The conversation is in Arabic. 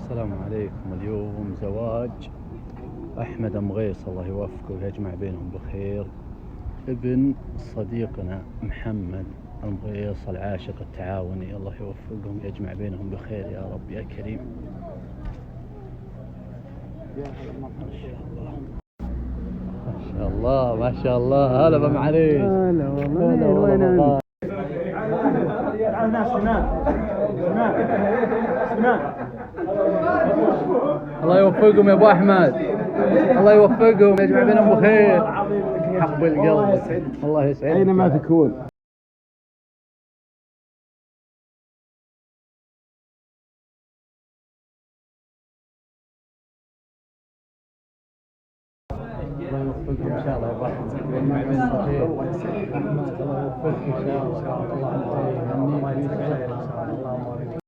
السلام عليكم. اليوم زواج أحمد مغيص، الله يوفقه ويجمع بينهم بخير، ابن صديقنا محمد المغيص العاشق التعاوني، الله يوفقهم ويجمع بينهم بخير يا رب يا كريم. ما شاء الله ما شاء الله. هلا بمعليش. هلا والله. وين انت؟ الله يوفقهم يا ابو احمد، الله يوفقهم ويجمع بينهم بخير. حق القلب، الله يسعدك اينما تكون. الله يوفقكم ان شاء الله يا ابو احمد، ويجمع بينهم بخير. الله يوفقكم ان شاء الله. الله يهنيك ويسعدك ان شاء الله.